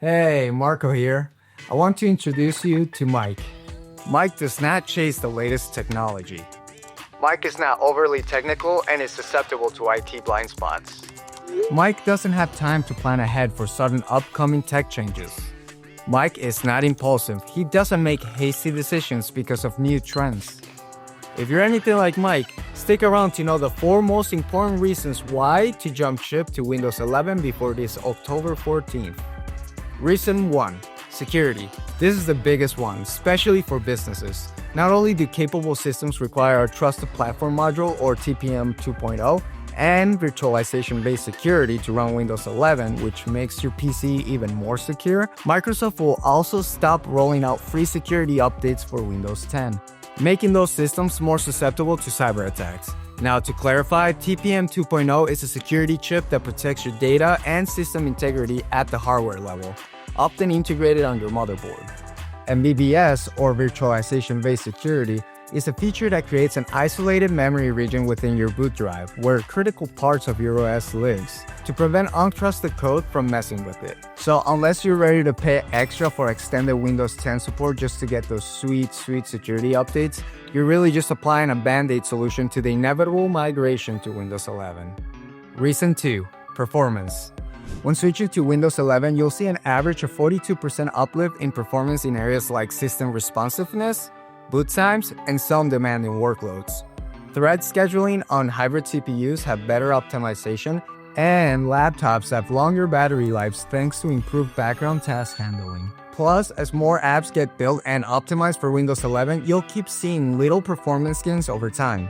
Hey, Marco here. I want to introduce you to Mike. Mike does not chase the latest technology. Mike is not overly technical and is susceptible to IT blind spots. Mike doesn't have time to plan ahead for sudden upcoming tech changes. Mike is not impulsive. He doesn't make hasty decisions because of new trends. If you're anything like Mike, stick around to know the 4 most important reasons why to jump ship to Windows 11 before this October 14th. Reason 1. Security. This is the biggest one, especially for businesses. Not only do capable systems require a Trusted Platform Module or TPM 2.0 and virtualization-based security to run Windows 11, which makes your PC even more secure, Microsoft will also stop rolling out free security updates for Windows 10, making those systems more susceptible to cyber attacks. Now, to clarify, TPM 2.0 is a security chip that protects your data and system integrity at the hardware level, often integrated on your motherboard. And VBS, or virtualization-based security, is a feature that creates an isolated memory region within your boot drive where critical parts of your OS lives to prevent untrusted code from messing with it. So unless you're ready to pay extra for extended Windows 10 support just to get those sweet security updates, you're really just applying a band-aid solution to the inevitable migration to Windows 11. Reason 2. Performance. When switching to Windows 11, you'll see an average of 42% uplift in performance in areas like system responsiveness, boot times, and some demanding workloads. Thread scheduling on hybrid CPUs have better optimization, and laptops have longer battery lives thanks to improved background task handling. Plus, as more apps get built and optimized for Windows 11, you'll keep seeing little performance gains over time.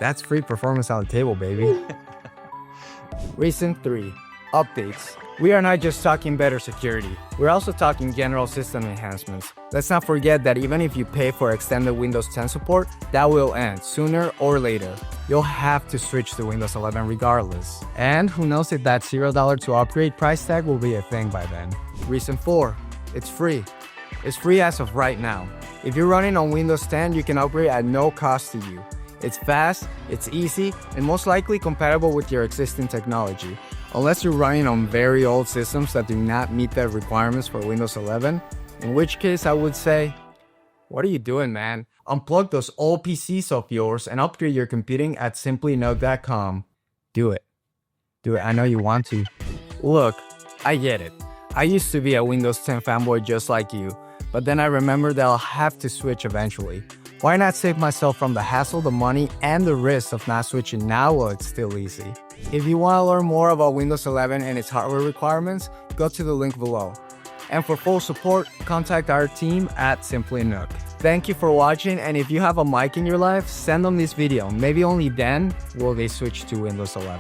That's free performance on the table, baby. Reason 3. Updates. We are not just talking better security, we're also talking general system enhancements. Let's not forget that even if you pay for extended Windows 10 support, that will end sooner or later. You'll have to switch to Windows 11 regardless. And who knows if that $0 to upgrade price tag will be a thing by then. Reason 4. It's free. It's free as of right now. If you're running on Windows 10, you can upgrade at no cost to you. It's fast, it's easy, and most likely compatible with your existing technology. Unless you're running on very old systems that do not meet the requirements for Windows 11, in which case I would say, what are you doing, man? Unplug those old PCs of yours and upgrade your computing at simplyNUC.com. Do it. Do it. I know you want to. Look, I get it. I used to be a Windows 10 fanboy just like you, but then I remembered that I'll have to switch eventually. Why not save myself from the hassle, the money, and the risk of not switching now while it's still easy? If you want to learn more about Windows 11 and its hardware requirements, go to the link below. And for full support, contact our team at Simply NUC. Thank you for watching, and if you have a mic in your life, send them this video. Maybe only then will they switch to Windows 11.